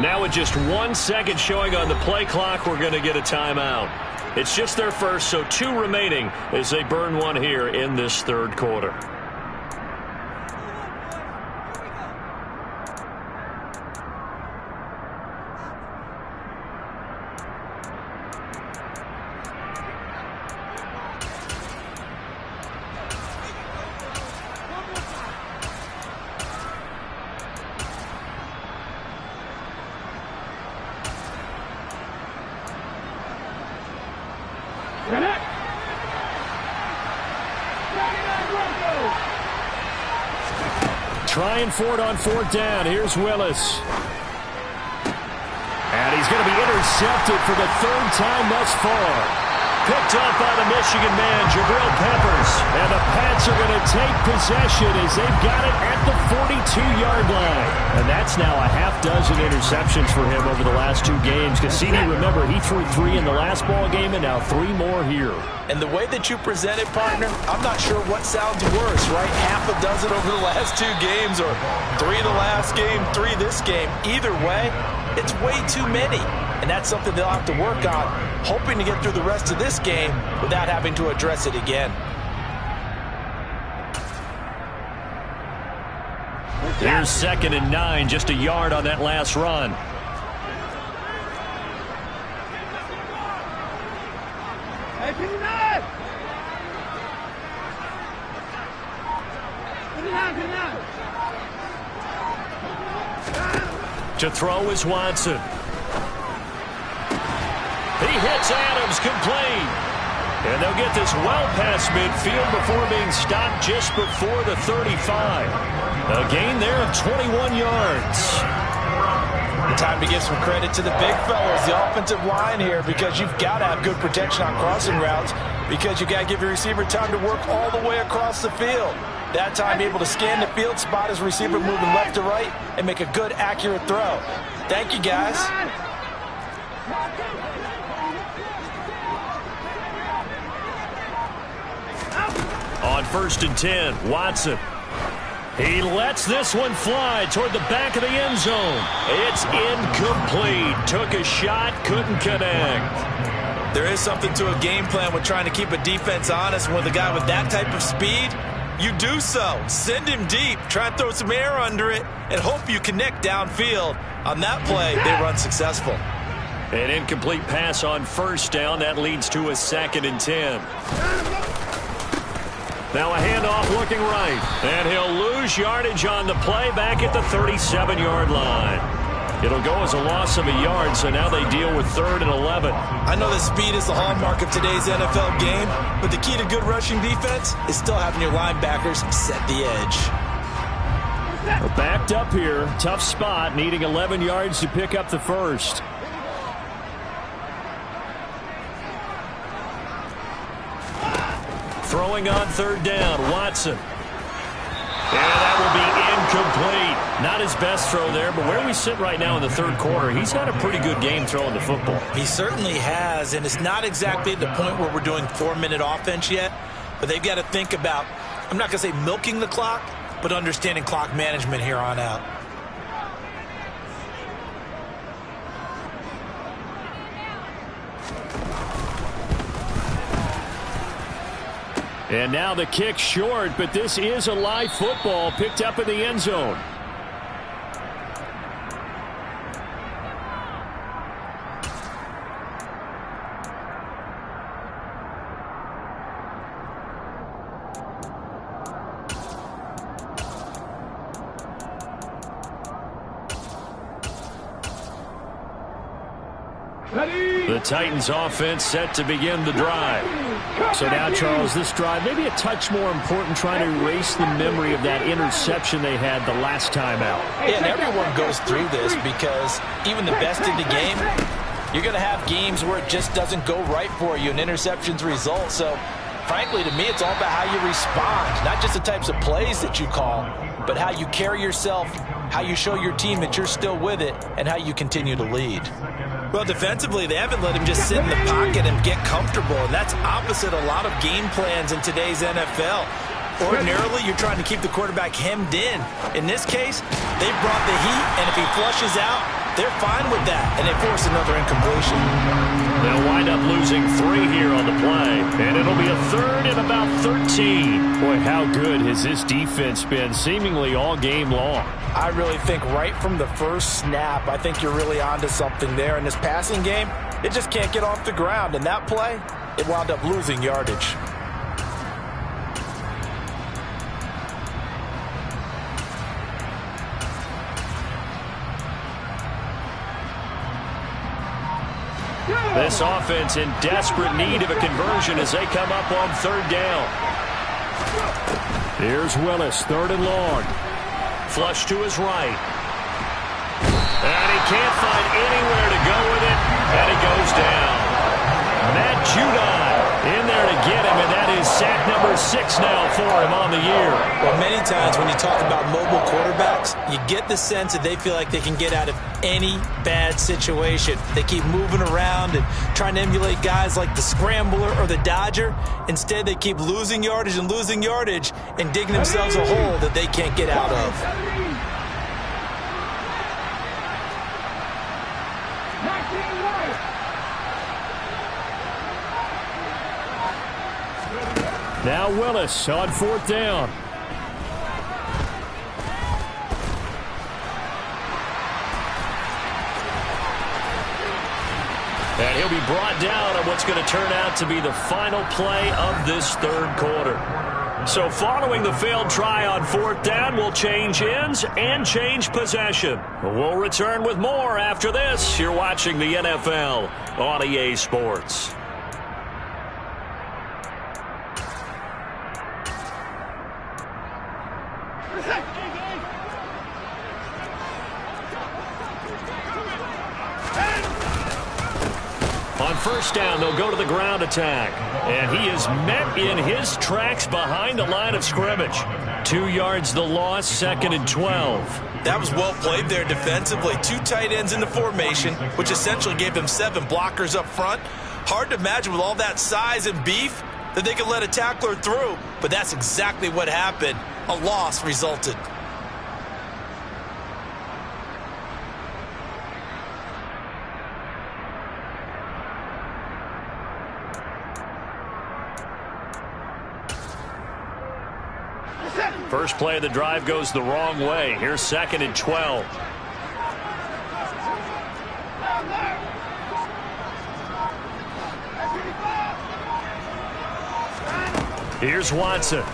Now with just 1 second showing on the play clock, we're going to get a timeout. It's just their first, so 2 remaining as they burn one here in this third quarter. Trying for it on fourth down. Here's Willis. And he's going to be intercepted for the third time thus far. Picked up by the Michigan man, Jabril Peppers. And the Pats are going to take possession as they've got it at the 42-yard line. And that's now a half dozen interceptions for him over the last 2 games. Cassini, remember, he threw 3 in the last ball game and now 3 more here. And the way that you present it, partner, I'm not sure what sounds worse, right? Half a dozen over the last 2 games or 3 the last game, 3 this game. Either way, it's way too many. And that's something they'll have to work on, hoping to get through the rest of this game without having to address it again. Here's 2nd and 9, just a yard on that last run. To throw is Watson. He hits Adams, complete. And they'll get this well past midfield before being stopped just before the 35. A gain there of 21 yards. Time to give some credit to the big fellas, the offensive line here, because you've got to have good protection on crossing routes, because you've got to give your receiver time to work all the way across the field. That time able to scan the field, spot his receiver moving left to right, and make a good, accurate throw. Thank you, guys. On 1st and 10, Watson. He lets this one fly toward the back of the end zone. It's incomplete. Took a shot, couldn't connect. There is something to a game plan with trying to keep a defense honest. With a guy with that type of speed, you do so. Send him deep. Try and throw some air under it and hope you connect downfield. On that play, they run successful. An incomplete pass on 1st down. That leads to a 2nd and 10. Now a handoff looking right. And he'll lose yardage on the play back at the 37-yard line. It'll go as a loss of a yard, so now they deal with 3rd and 11. I know that speed is the hallmark of today's NFL game, but the key to good rushing defense is still having your linebackers set the edge. We're backed up here. Tough spot, needing 11 yards to pick up the first. Throwing on 3rd down, Watson. And that will be incomplete. Not his best throw there, but where we sit right now in the 3rd quarter, he's had a pretty good game throwing the football. He certainly has, and it's not exactly at the point where we're doing 4-minute offense yet, but they've got to think about, I'm not going to say milking the clock, but understanding clock management here on out. And now the kick short, but this is a live football picked up in the end zone. The Titans offense set to begin the drive. So now, Charles, this drive maybe a touch more important, trying to erase the memory of that interception they had the last time out. Yeah, and everyone goes through this because even the best in the game, you're going to have games where it just doesn't go right for you and interceptions result. So, frankly, to me, it's all about how you respond, not just the types of plays that you call, but how you carry yourself, how you show your team that you're still with it, and how you continue to lead. Well, defensively, they haven't let him just sit in the pocket and get comfortable, and that's opposite a lot of game plans in today's NFL. Ordinarily, you're trying to keep the quarterback hemmed in. In this case, they brought the heat, and if he flushes out, they're fine with that, and they force another incompletion. They'll wind up losing 3 here on the play, and it'll be a third and about 13. Boy, how good has this defense been seemingly all game long? I really think right from the first snap, I think you're really onto something there. In this passing game, it just can't get off the ground. And that play, it wound up losing yardage. This offense in desperate need of a conversion as they come up on 3rd down. Here's Willis, 3rd and long. Flush to his right. And he can't find anywhere to go with it, and he goes down. Matt Judon in there to get him, and that is sack number 6 now for him on the year. Well, many times when you talk about mobile quarterbacks, you get the sense that they feel like they can get out of any bad situation. They keep moving around and trying to emulate guys like the Scrambler or the Dodger. Instead, they keep losing yardage and digging themselves a hole that they can't get out of. Now Willis on 4th down. And he'll be brought down on what's going to turn out to be the final play of this 3rd quarter. So following the failed try on 4th down, we'll change ends and change possession. We'll return with more after this. You're watching the NFL on EA Sports. On 1st down, they'll go to the ground attack. And he is met in his tracks behind the line of scrimmage. 2 yards the loss, 2nd and 12. That was well played there defensively. 2 tight ends in the formation, which essentially gave them 7 blockers up front. Hard to imagine with all that size and beef that they could let a tackler through, but that's exactly what happened. A loss resulted. First play of the drive goes the wrong way. Here's 2nd and 12. Here's Watson.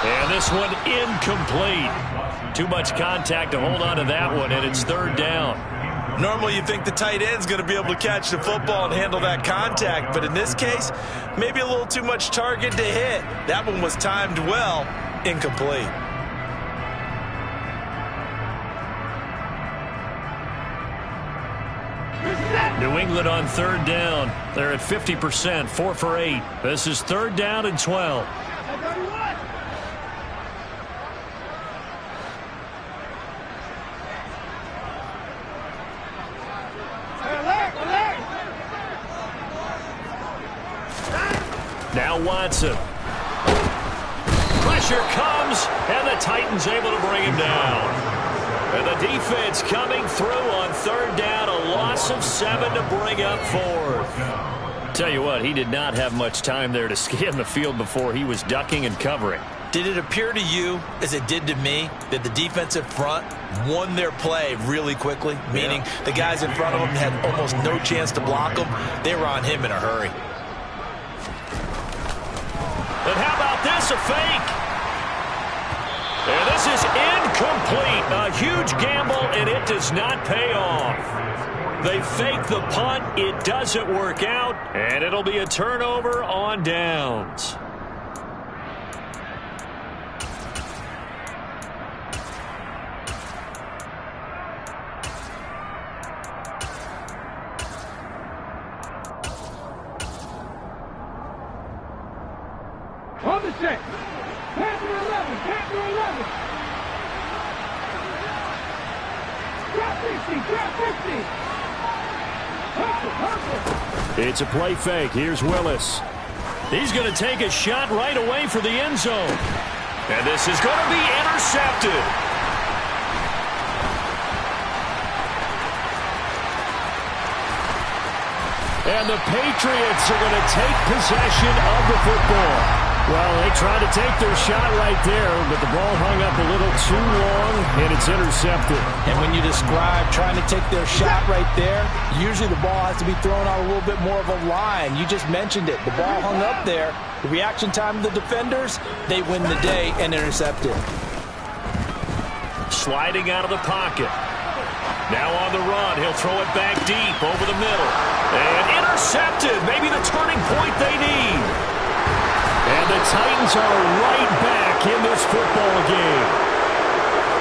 And this one incomplete. Too much contact to hold on to that one, and it's 3rd down. Normally you think the tight end's going to be able to catch the football and handle that contact, but in this case, maybe a little too much target to hit. That one was timed well, incomplete. New England on 3rd down. They're at 50%, 4 for 8. This is 3rd down and 12. Now Watson. Pressure comes, and the Titans able to bring him down. And the defense coming through on 3rd down, a loss of 7 to bring up 4th. Tell you what, he did not have much time there to scan the field before he was ducking and covering. Did it appear to you, as it did to me, that the defensive front won their play really quickly? Meaning the guys in front of them had almost no chance to block them. They were on him in a hurry. And how about this, a fake? And this is incomplete. A huge gamble, and it does not pay off. They fake the punt. It doesn't work out, and it'll be a turnover on downs. On the check. Panther 11. Panther 11. Drop 50. Drop 50. Hustle. It's a play fake. Here's Willis. He's going to take a shot right away for the end zone. And this is going to be intercepted. And the Patriots are going to take possession of the football. Well, they tried to take their shot right there, but the ball hung up a little too long, and it's intercepted. And when you describe trying to take their shot right there, usually the ball has to be thrown out a little bit more of a line. You just mentioned it. The ball hung up there. The reaction time of the defenders, they win the day and intercept it. Sliding out of the pocket. Now on the run. He'll throw it back deep over the middle. And intercepted. Maybe the turning point they need. And the Titans are right back in this football game.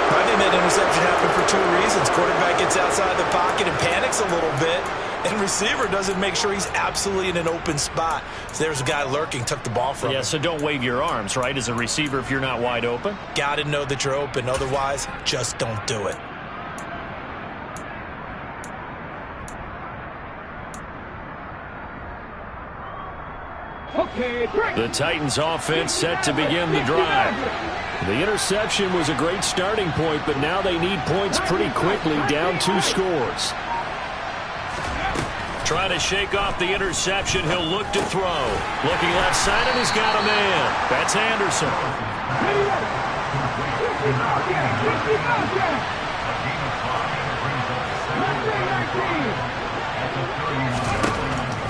I think that interception happened for two reasons. Quarterback gets outside the pocket and panics a little bit, and receiver doesn't make sure he's absolutely in an open spot. So there's a guy lurking, took the ball from him. Yeah, so don't wave your arms, right, as a receiver if you're not wide open. Got to know that you're open. Otherwise, just don't do it. The Titans offense set to begin the drive. The interception was a great starting point, but now they need points pretty quickly, down 2 scores. Trying to shake off the interception. He'll look to throw. Looking left side, and he's got a man. That's Anderson.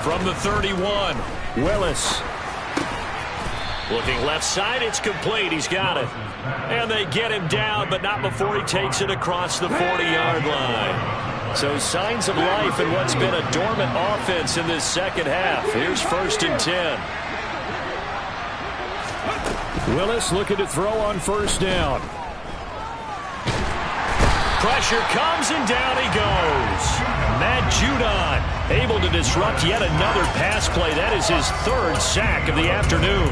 From the 31, Willis. Looking left side, it's complete. He's got it. And they get him down, but not before he takes it across the 40-yard line. So signs of life in what's been a dormant offense in this second half. Here's 1st and 10. Willis looking to throw on 1st down. Pressure comes, and down he goes. Matt Judon able to disrupt yet another pass play. That is his 3rd sack of the afternoon.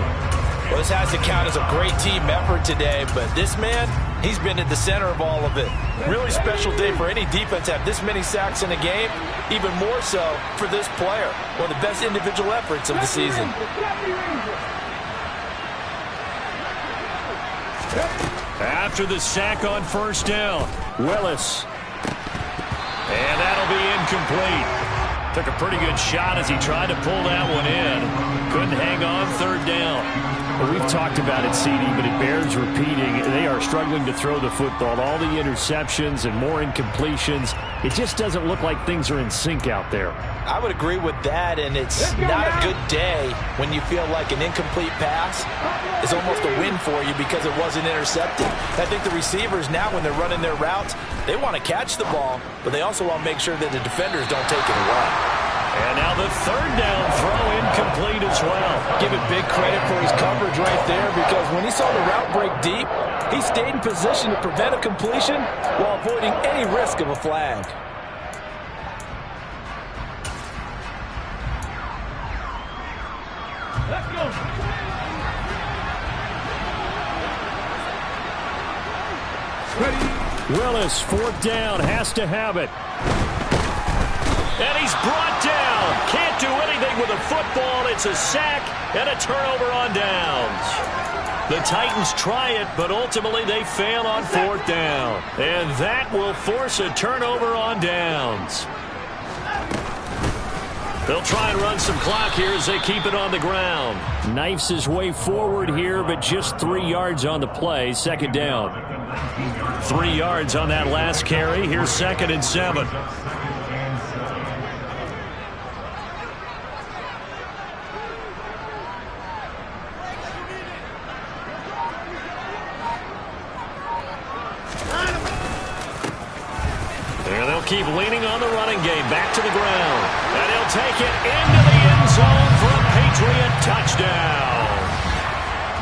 Well, this has to count as a great team effort today, but this man, he's been at the center of all of it. Really special day for any defense to have this many sacks in a game, even more so for this player. One of the best individual efforts of the season. After the sack on 1st down, Willis. And that'll be incomplete. Took a pretty good shot as he tried to pull that one in. Couldn't hang on 3rd down. Well, we've talked about it, CD, but it bears repeating. They are struggling to throw the football. All the interceptions and more incompletions. It just doesn't look like things are in sync out there. I would agree with that, and it's not a good day when you feel like an incomplete pass is almost a win for you because it wasn't intercepted. I think the receivers now, when they're running their routes, they want to catch the ball, but they also want to make sure that the defenders don't take it away. And now the 3rd down throw incomplete as well. Give it big credit for his coverage right there, because when he saw the route break deep, he stayed in position to prevent a completion while avoiding any risk of a flag. Let's go. Willis, 4th down, has to have it. And he's brought down. Can't do anything with a football. It's a sack and a turnover on downs. The Titans try it, but ultimately they fail on 4th down. And that will force a turnover on downs. They'll try and run some clock here as they keep it on the ground. Knifes his way forward here, but just 3 yards on the play. 2nd down. 3 yards on that last carry. Here's 2nd and 7. keep leaning on the running game. Back to the ground. And he'll take it into the end zone for a Patriot touchdown.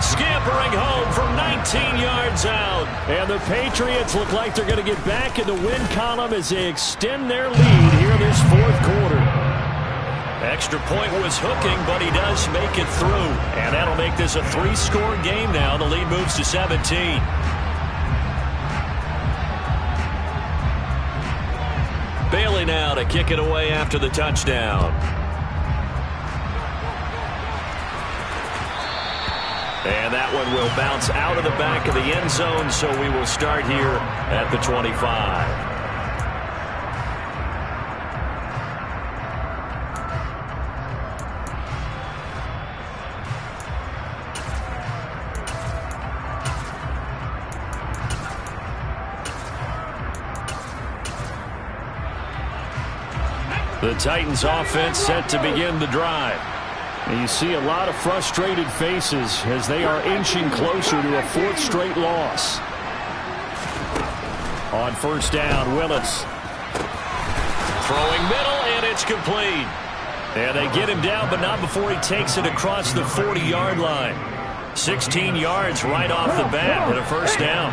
Scampering home from 19 yards out. And the Patriots look like they're going to get back in the win column as they extend their lead here in this fourth quarter. Extra point was hooking, but he does make it through. And that'll make this a 3-score game now. The lead moves to 17. Bailey now to kick it away after the touchdown. And that one will bounce out of the back of the end zone, so we will start here at the 25. The Titans offense set to begin the drive. And you see a lot of frustrated faces as they are inching closer to a 4th straight loss. On first down, Willis. Throwing middle, and it's complete. And they get him down, but not before he takes it across the 40-yard line. 16 yards right off the bat and a first down.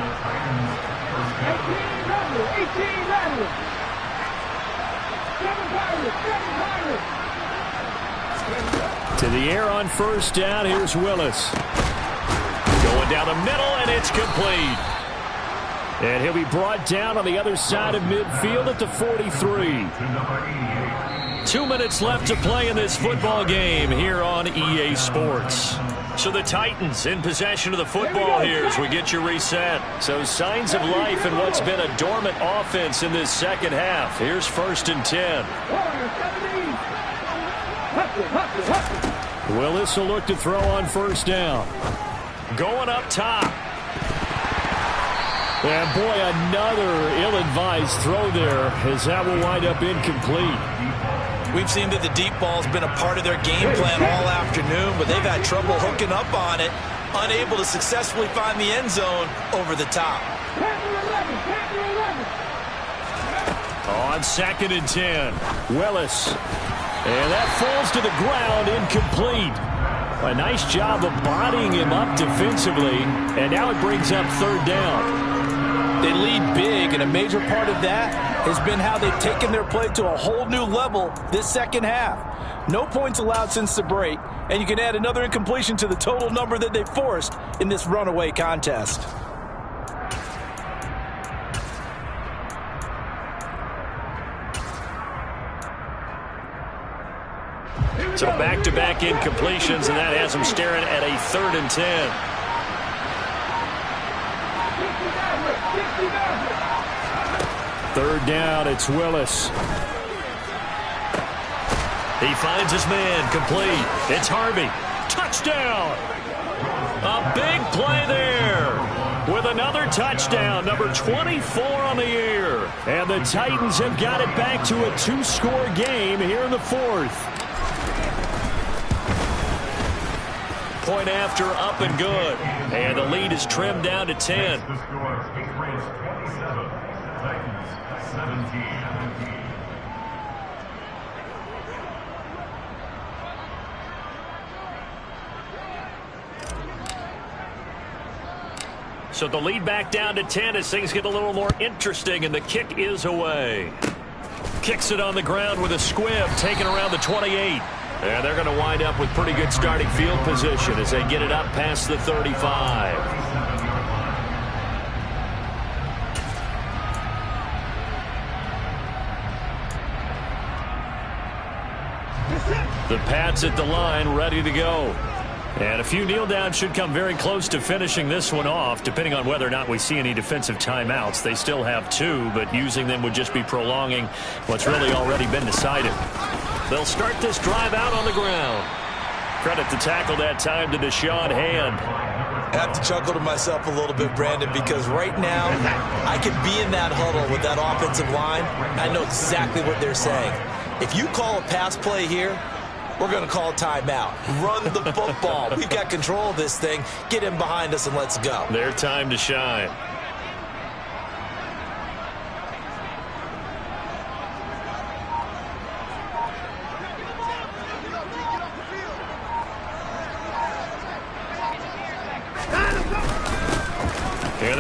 18 To the air on first down, here's Willis. Going down the middle, and it's complete. And he'll be brought down on the other side of midfield at the 43. 2 minutes left to play in this football game here on EA Sports. So the Titans in possession of the football here as we get you reset. So signs of life in what's been a dormant offense in this second half. Here's 1st and 10. Willis will look to throw on first down. Going up top. And boy, another ill-advised throw there as that will wind up incomplete. We've seen that the deep ball's been a part of their game plan all afternoon, but they've had trouble hooking up on it, unable to successfully find the end zone over the top. On 2nd and 10, Willis. And that falls to the ground, incomplete. A nice job of bodying him up defensively, and now it brings up 3rd down. They lead big, and a major part of that has been how they've taken their play to a whole new level this second half. No points allowed since the break, and you can add another incompletion to the total number that they forced in this runaway contest. So back-to-back incompletions, and that has them staring at a 3rd and 10. Third down, it's Willis. He finds his man, complete. It's Harvey. Touchdown! A big play there with another touchdown, number 24 on the year. And the Titans have got it back to a 2-score game here in the 4th. Point after, up and good. And the lead is trimmed down to 10. So the lead back down to 10 as things get a little more interesting, and the kick is away. Kicks it on the ground with a squib, taken around the 28. And they're going to wind up with pretty good starting field position as they get it up past the 35. The Pats at the line, ready to go. And a few kneel downs should come very close to finishing this one off, depending on whether or not we see any defensive timeouts. They still have 2, but using them would just be prolonging what's really already been decided. They'll start this drive out on the ground. Credit the tackle that time to Deshaun Hand. I have to chuckle to myself a little bit, Brandon, because right now I could be in that huddle with that offensive line. I know exactly what they're saying. If you call a pass play here, we're going to call a timeout. Run the football. We've got control of this thing. Get in behind us and let's go. Their time to shine.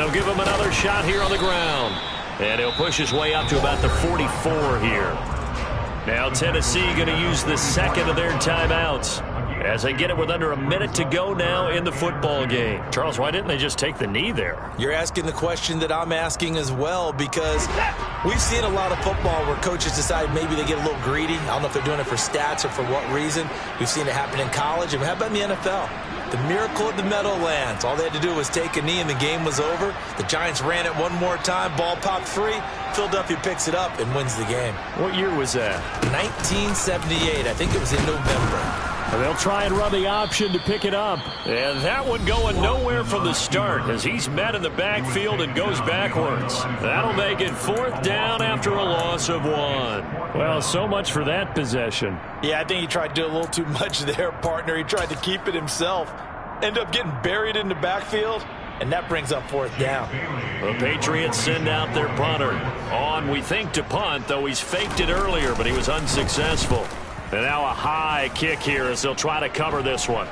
They'll give him another shot here on the ground. And he'll push his way up to about the 44 here. Now Tennessee going to use the second of their timeouts as they get it with under a minute to go now in the football game. Charles, why didn't they just take the knee there? You're asking the question that I'm asking as well, because we've seen a lot of football where coaches decide maybe they get a little greedy. I don't know if they're doing it for stats or for what reason. We've seen it happen in college, and how about in the NFL? The miracle of the Meadowlands. All they had to do was take a knee and the game was over. The Giants ran it one more time. Ball popped free. Philadelphia picks it up and wins the game. What year was that? 1978. I think it was in November. And they'll try and run the option to pick it up. And that one going nowhere from the start as he's met in the backfield and goes backwards. That'll make it 4th down after a loss of 1. Well, so much for that possession. Yeah, I think he tried to do a little too much there, partner. He tried to keep it himself. Ended up getting buried in the backfield, and that brings up 4th down. The Patriots send out their punter. On, we think, to punt, though he's faked it earlier, but he was unsuccessful. And now a high kick here as they'll try to cover this one.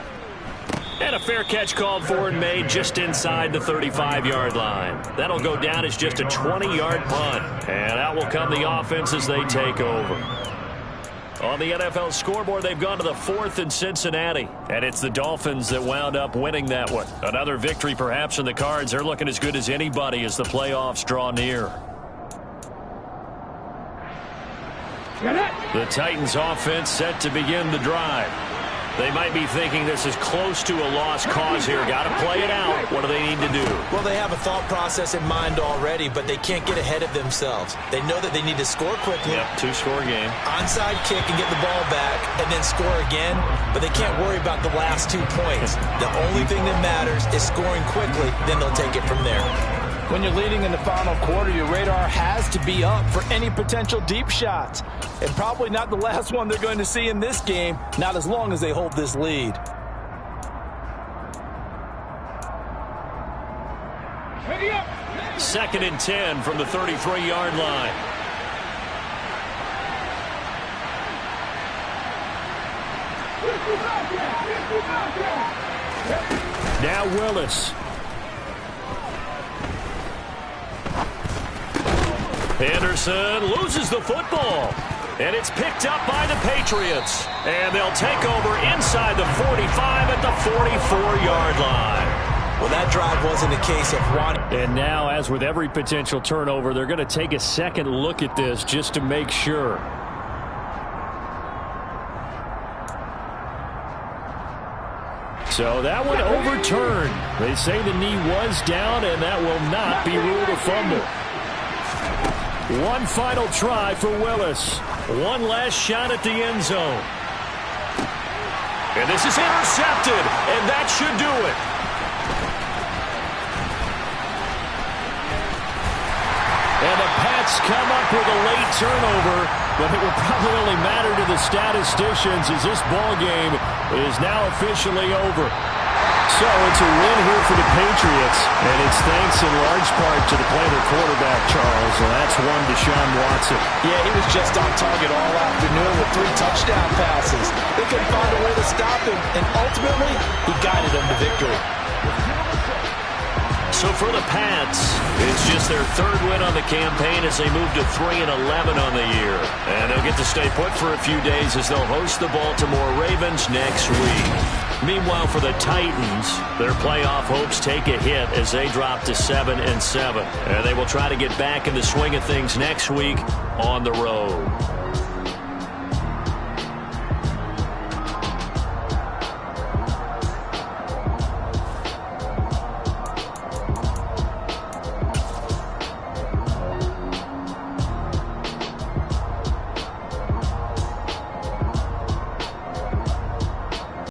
And a fair catch called for and made just inside the 35-yard line. That'll go down as just a 20-yard punt. And out will come the offense as they take over. On the NFL scoreboard, they've gone to the 4th in Cincinnati. And it's the Dolphins that wound up winning that one. Another victory perhaps in the cards. They're looking as good as anybody as the playoffs draw near. The Titans offense set to begin the drive. They might be thinking this is close to a lost cause here. Got to play it out. What do they need to do? Well, they have a thought process in mind already, but they can't get ahead of themselves. They know that they need to score quickly. Yep, 2-score game. Onside kick and get the ball back and then score again, but they can't worry about the last 2 points. The only thing that matters is scoring quickly, then they'll take it from there. When you're leading in the final quarter, your radar has to be up for any potential deep shots. And probably not the last one they're going to see in this game, not as long as they hold this lead. Second and 10 from the 33-yard line. Now Willis. Anderson loses the football. And it's picked up by the Patriots. And they'll take over inside the 45 at the 44-yard line. Well, that drive wasn't a case of one. And now, as with every potential turnover, they're going to take a second look at this just to make sure. So that one overturned. They say the knee was down, and that will not be ruled a fumble. One final try for Willis. One last shot at the end zone. And this is intercepted, and that should do it. And the Pats come up with a late turnover, but it will probably only matter to the statisticians as this ball game is now officially over. So it's a win here for the Patriots, and it's thanks in large part to the play of their quarterback, Charles, and that's one Deshaun Watson. Yeah, he was just on target all afternoon with 3 touchdown passes. They couldn't find a way to stop him, and ultimately, he guided them to victory. So for the Pats, it's just their 3rd win on the campaign as they move to 3-11 on the year. And they'll get to stay put for a few days as they'll host the Baltimore Ravens next week. Meanwhile, for the Titans, their playoff hopes take a hit as they drop to 7-7. And they will try to get back in the swing of things next week on the road.